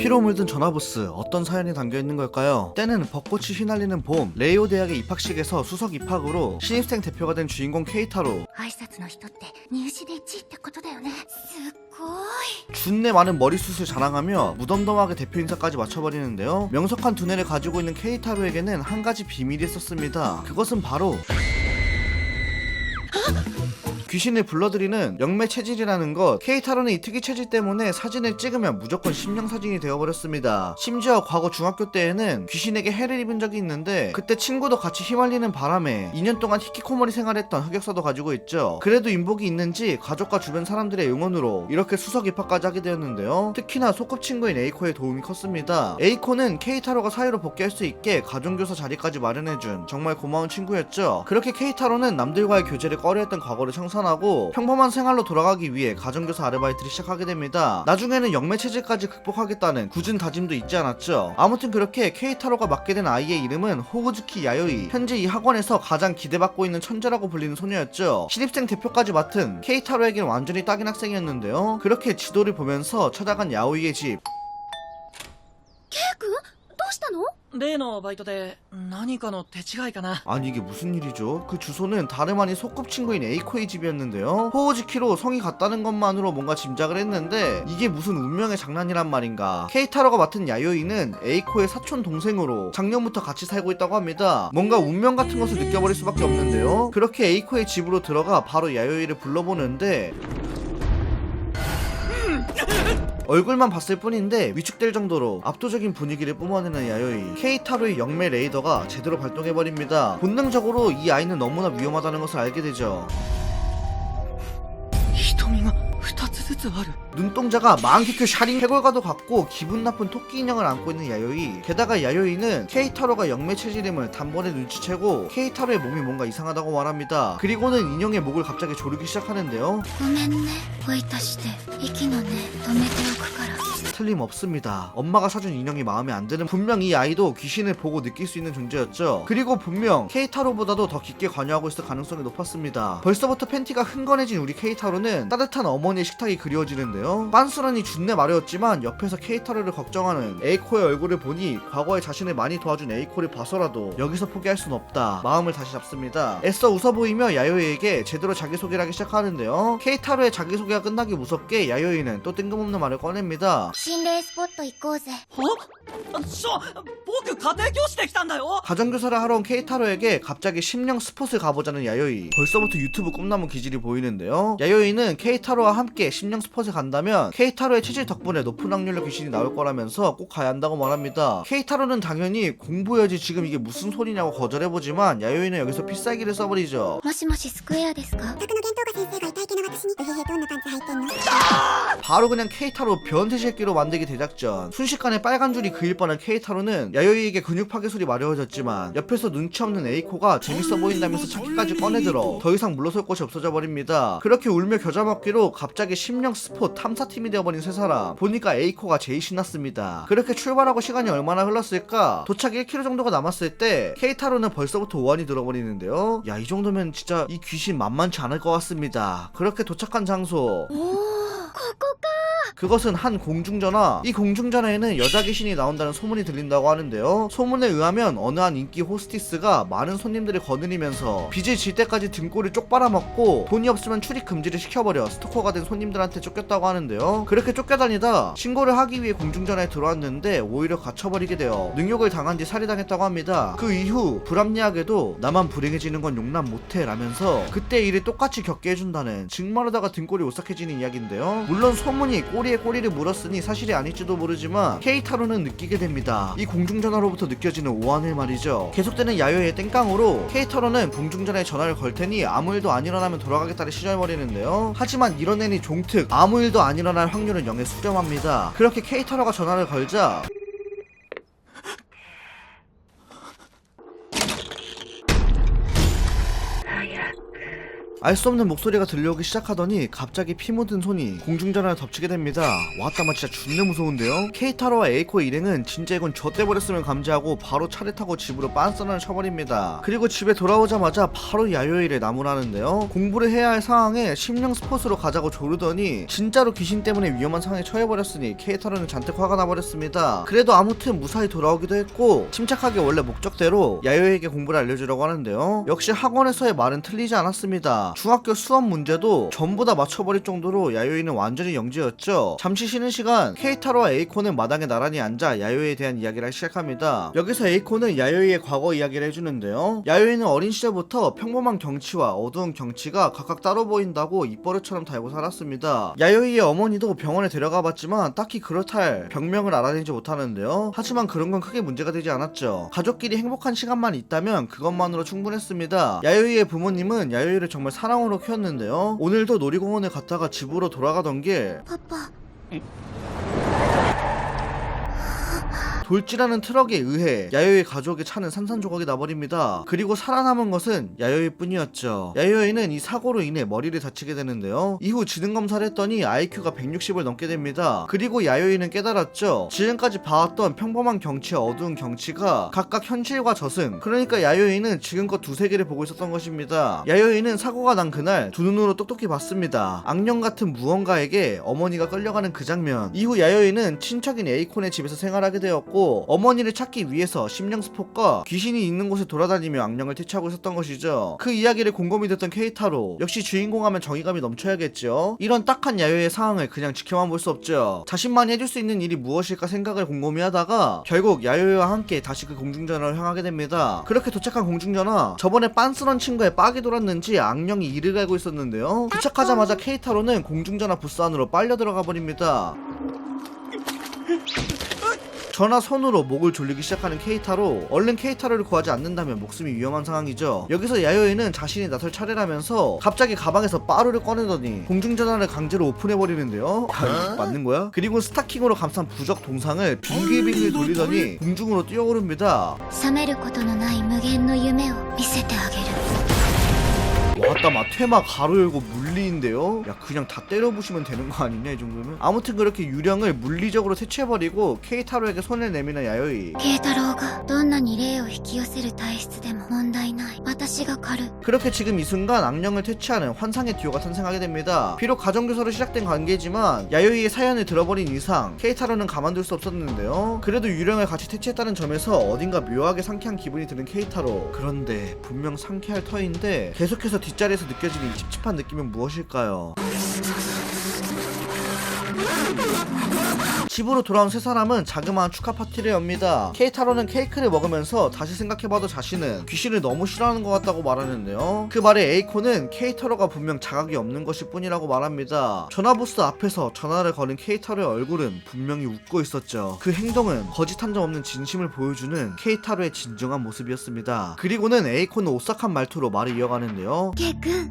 피로 물든 전화부스, 어떤 사연이 담겨있는 걸까요? 때는 벚꽃이 휘날리는 봄, 레이오 대학의 입학식에서 수석 입학으로 신입생 대표가 된 주인공 케이타로. 挨拶の人って入試で1位ってことだよね。すっごい 준내 많은 머리숱을 자랑하며 무덤덤하게 대표 인사까지 맞춰버리는데요. 명석한 두뇌를 가지고 있는 케이타로에게는 한 가지 비밀이 있었습니다. 그것은 바로 귀신을 불러들이는 영매 체질이라는 것. 케이타로는 이 특이 체질 때문에 사진을 찍으면 무조건 심령사진이 되어버렸습니다. 심지어 과거 중학교 때에는 귀신에게 해를 입은 적이 있는데 그때 친구도 같이 휘말리는 바람에 2년 동안 히키코모리 생활했던 흑역사도 가지고 있죠. 그래도 인복이 있는지 가족과 주변 사람들의 응원으로 이렇게 수석 입학까지 하게 되었는데요. 특히나 소꿉친구인 에이코의 도움이 컸습니다. 에이코는 케이타로가 사회로 복귀할 수 있게 가정교사 자리까지 마련해준 정말 고마운 친구였죠. 그렇게 케이타로는 남들과의 교제를 꺼려했던 과거를 청산하고 평범한 생활로 돌아가기 위해 가정교사 아르바이트를 시작하게 됩니다. 나중에는 영매 체질까지 극복하겠다는 굳은 다짐도 잊지 않았죠. 아무튼 그렇게 케이타로가 맡게 된 아이의 이름은 호우즈키 야요이. 현재 이 학원에서 가장 기대받고 있는 천재라고 불리는 소녀였죠. 신입생 대표까지 맡은 케이타로에겐 완전히 딱인 학생이었는데요. 그렇게 지도를 보면서 찾아간 야오이의 집. ケイ君どうしたの？例のバイトで何かの手違いかな。 아니 이게 무슨 일이죠? 그 주소는 다름 아닌 소꿉친구인 에이코의 집이었는데요. 호우즈키로 성이 같다는 것만으로 뭔가 짐작을 했는데 이게 무슨 운명의 장난이란 말인가. 케이타로가 맡은 야요이는 에이코의 사촌 동생으로 작년부터 같이 살고 있다고 합니다. 뭔가 운명 같은 것을 느껴버릴 수밖에 없는데요. 그렇게 에이코의 집으로 들어가 바로 야요이를 불러보는데 얼굴만 봤을 뿐인데 위축될 정도로 압도적인 분위기를 뿜어내는 야요이. 케이타로의 영매 레이더가 제대로 발동해버립니다. 본능적으로 이 아이는 너무나 위험하다는 것을 알게 되죠. 瞳が2つずつある。 눈동자가 망키큐 샤링. 해골과도 같고 기분 나쁜 토끼 인형을 안고 있는 야요이. 게다가 야요이는 케이타로가 영매 체질임을 단번에 눈치채고 케이타로의 몸이 뭔가 이상하다고 말합니다. 그리고는 인형의 목을 갑자기 조르기 시작하는데요. ごめんね。ポイタして息の根止めておくから。 틀림없습니다. 엄마가 사준 인형이 마음에 안 드는. 분명 이 아이도 귀신을 보고 느낄 수 있는 존재였죠. 그리고 분명 케이타로보다도 더 깊게 관여하고 있을 가능성이 높았습니다. 벌써부터 팬티가 흥건해진 우리 케이타로는 따뜻한 어머니의 식탁이 그리워지는데요. 빤스런이 준내 마려웠지만 옆에서 케이타로를 걱정하는 에이코의 얼굴을 보니 과거에 자신을 많이 도와준 에이코를 봐서라도 여기서 포기할 순 없다. 마음을 다시 잡습니다. 애써 웃어 보이며 야요이에게 제대로 자기소개를 하기 시작하는데요. 케이타로의 자기소개가 끝나기 무섭게 야요이는 또 뜬금없는 말을 꺼냅니다. 心霊スポット行こうぜ。僕家庭教師で来たんだよ。 가정교사를 하러 온 케이타로에게 갑자기 심령 스폿을 가보자는 야요이. 벌써부터 유튜브 꿈나무 기질이 보이는데요. 야요이는 케이타로와 함께 심령 스폿에 간다면 케이타로의 체질 덕분에 높은 확률로 귀신이 나올 거라면서 꼭 가야 한다고 말합니다. 케이타로는 당연히 공부해야지 지금 이게 무슨 소리냐고 거절해보지만 야요이는 여기서 필살기를 써버리죠. もしもしスクエアですか？ 学の幻冬が先生がいたいけな私にどんなパンツ履いてんの？ 바로 그냥 케이타로 변태 새끼로 만들기 대작전. 순식간에 빨간 줄이 그일 뻔한 케이타로는 야요이에게 근육 파괴술이 마려워졌지만 옆에서 눈치 없는 에이코가 재밌어 보인다면서 차키까지 꺼내들어 더 이상 물러설 곳이 없어져 버립니다. 그렇게 울며 겨자 먹기로 갑자기 심령 스폿 탐사팀이 되어버린 세 사람. 보니까 에이코가 제일 신났습니다. 그렇게 출발하고 시간이 얼마나 흘렀을까? 도착 1km 정도가 남았을 때 케이타로는 벌써부터 오한이 들어버리는데요. 야, 이 정도면 진짜 이 귀신 만만치 않을 것 같습니다. 그렇게 도착한 장소. おお、ここか。 그것은 한 공중전화. 이 공중전화에는 여자 귀신이 나온다는 소문이 들린다고 하는데요. 소문에 의하면 어느 한 인기 호스티스가 많은 손님들을 거느리면서 빚을 질 때까지 등골을 쪽 빨아먹고 돈이 없으면 출입 금지를 시켜버려 스토커가 된 손님들한테 쫓겼다고 하는데요. 그렇게 쫓겨다니다 신고를 하기 위해 공중전화에 들어왔는데 오히려 갇혀버리게 되어 능욕을 당한 뒤 살해당했다고 합니다. 그 이후 불합리하게도 나만 불행해지는 건 용납 못해 라면서 그때 일을 똑같이 겪게 해준다는 증말하다가 등골이 오싹해지는 이야기인데요. 물론 소문이 꼬리에 꼬리를 물었으니 사실이 아닐지도 모르지만 케이타로는 느끼게 됩니다. 이 공중전화로부터 느껴지는 오한을 말이죠. 계속되는 야요의 땡깡으로 케이타로는 공중전화에 전화를 걸 테니 아무 일도 안 일어나면 돌아가겠다를 시전해버리는데요. 하지만 이런 애니 종특 아무 일도 안 일어날 확률은 0에 수렴합니다. 그렇게 케이타로가 전화를 걸자 알 수 없는 목소리가 들려오기 시작하더니 갑자기 피 묻은 손이 공중전화를 덮치게 됩니다. 왔다마 진짜 존나 무서운데요? 케이타로와 에이코의 일행은 진짜 이건 좆돼버렸음을 감지하고 바로 차를 타고 집으로 빤스런을 쳐버립니다. 그리고 집에 돌아오자마자 바로 야요이를 나무라는데요. 공부를 해야 할 상황에 심령 스폿으로 가자고 조르더니 진짜로 귀신 때문에 위험한 상황에 처해버렸으니 케이타로는 잔뜩 화가 나버렸습니다. 그래도 아무튼 무사히 돌아오기도 했고 침착하게 원래 목적대로 야요이에게 공부를 알려주려고 하는데요. 역시 학원에서의 말은 틀리지 않았습니다. 중학교 수업 문제도 전부 다 맞춰버릴 정도로 야요이는 완전히 영재였죠. 잠시 쉬는 시간 케이타로와 에이코는 마당에 나란히 앉아 야요이에 대한 이야기를 시작합니다. 여기서 에이코는 야요이의 과거 이야기를 해주는데요. 야요이는 어린 시절부터 평범한 경치와 어두운 경치가 각각 따로 보인다고 입버릇처럼 달고 살았습니다. 야요이의 어머니도 병원에 데려가 봤지만 딱히 그렇다 할 병명을 알아내지 못하는데요. 하지만 그런 건 크게 문제가 되지 않았죠. 가족끼리 행복한 시간만 있다면 그것만으로 충분했습니다. 야요이의 부모님은 야요이를 정말 사랑으로 키웠는데요. 오늘도 놀이공원에 갔다가 집으로 돌아가던 길 パパ 돌진하는 트럭에 의해 야요이 가족의 차는 산산조각이 나버립니다. 그리고 살아남은 것은 야요이 뿐이었죠. 야요이는 이 사고로 인해 머리를 다치게 되는데요. 이후 지능검사를 했더니 IQ가 160을 넘게 됩니다. 그리고 야요이는 깨달았죠. 지금까지 봐왔던 평범한 경치와 어두운 경치가 각각 현실과 저승, 그러니까 야요이는 지금껏 두세 개를 보고 있었던 것입니다. 야요이는 사고가 난 그날 두 눈으로 똑똑히 봤습니다. 악령 같은 무언가에게 어머니가 끌려가는 그 장면. 이후 야요이는 친척인 에이콘의 집에서 생활하게 되었고 어머니를 찾기 위해서 심령 스폿과 귀신이 있는 곳에 돌아다니며 악령을 퇴치하고 있었던 것이죠. 그 이야기를 곰곰이 듣던 케이타로, 역시 주인공 하면 정의감이 넘쳐야겠죠. 이런 딱한 야요의 상황을 그냥 지켜만 볼 수 없죠. 자신만이 해줄 수 있는 일이 무엇일까 생각을 곰곰이 하다가 결국 야요이와 함께 다시 그 공중전화를 향하게 됩니다. 그렇게 도착한 공중전화, 저번에 빤스런 친구의 빡이 돌았는지 악령이 이를 갈고 있었는데요. 도착하자마자 케이타로는 공중전화 부스 안으로 빨려 들어가 버립니다. 전화 손으로 목을 졸리기 시작하는 케이타로, 얼른 케이타로를 구하지 않는다면 목숨이 위험한 상황이죠. 여기서 야요이는 자신이 나설 차례라면서 갑자기 가방에서 빠루를 꺼내더니 공중전화를 강제로 오픈해버리는데요. 야, 이거 맞는 거야? 그리고 스타킹으로 감싼 부적 동상을 빙글빙글 돌리더니 공중으로 뛰어오릅니다. 覚めることのない無限の夢を見せてあげる 왔다 마테마 가로 열고 물리인데요? 야 그냥 다 때려부시면 되는 거 아니냐 이 정도면? 아무튼 그렇게 유령을 물리적으로 퇴치해버리고 케이타로에게 손을 내미는 야요이. 慶太郎がどんなに霊を引き寄せる体質でも問題ない私が狩る 그렇게 지금 이 순간 악령을 퇴치하는 환상의 듀오가 탄생하게 됩니다. 비록 가정교사로 시작된 관계지만 야요이의 사연을 들어버린 이상 케이타로는 가만둘 수 없었는데요. 그래도 유령을 같이 퇴치했다는 점에서 어딘가 묘하게 상쾌한 기분이 드는 케이타로. 그런데 분명 상쾌할 터인데 계속해서 뒷자리에서 느껴지는 이 찝찝한 느낌은 무엇일까요? 집으로 돌아온 세 사람은 자그마한 축하 파티를 엽니다. 케이타로는 케이크를 먹으면서 다시 생각해봐도 자신은 귀신을 너무 싫어하는 것 같다고 말하는데요. 그 말에 에이코는 케이타로가 분명 자각이 없는 것일 뿐이라고 말합니다. 전화부스 앞에서 전화를 거는 케이타로의 얼굴은 분명히 웃고 있었죠. 그 행동은 거짓 한 점 없는 진심을 보여주는 케이타로의 진정한 모습이었습니다. 그리고는 에이코는 오싹한 말투로 말을 이어가는데요. ケイ君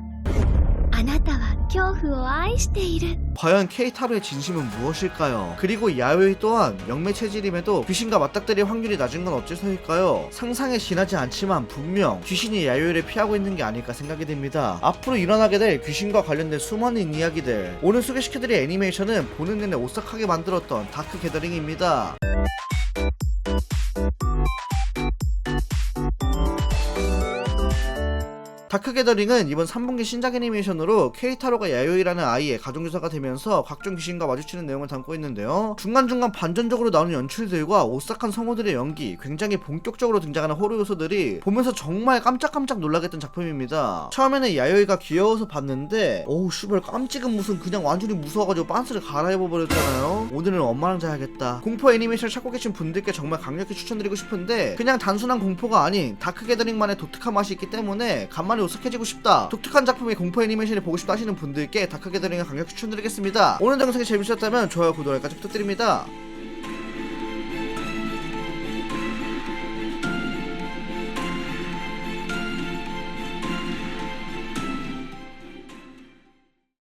あなたは恐怖を愛している 과연 케이타로의 진심은 무엇일까요? 그리고 야요이 또한 영매 체질임에도 귀신과 맞닥뜨릴 확률이 낮은 건 어째서일까요? 상상에 지나지 않지만 분명 귀신이 야요이를 피하고 있는 게 아닐까 생각이 됩니다. 앞으로 일어나게 될 귀신과 관련된 수많은 이야기들, 오늘 소개시켜드릴 애니메이션은 보는 내내 오싹하게 만들었던 다크 게더링입니다. 다크게더링은 이번 3분기 신작 애니메이션으로 케이타로가 야요이라는 아이의 가정교사가 되면서 각종 귀신과 마주치는 내용을 담고 있는데요. 중간중간 반전적으로 나오는 연출들과 오싹한 성우들의 연기, 굉장히 본격적으로 등장하는 호러 요소들이 보면서 정말 깜짝깜짝 놀라게 했던 작품입니다. 처음에는 야요이가 귀여워서 봤는데 어우 슈발 깜찍은 무슨 그냥 완전히 무서워가지고 빤스를 갈아입어버렸잖아요. 오늘은 엄마랑 자야겠다. 공포 애니메이션을 찾고 계신 분들께 정말 강력히 추천드리고 싶은데 그냥 단순한 공포가 아닌 다크게더링만의 독특한 맛이 있기 때문에 간만에 오싹해지고 싶다, 독특한 작품의 공포 애니메이션을 보고 싶다 하시는 분들께 다크게더링을 강력 추천드리겠습니다. 오늘 영상이 재밌으셨다면 좋아요, 구독, 알까지 부탁드립니다.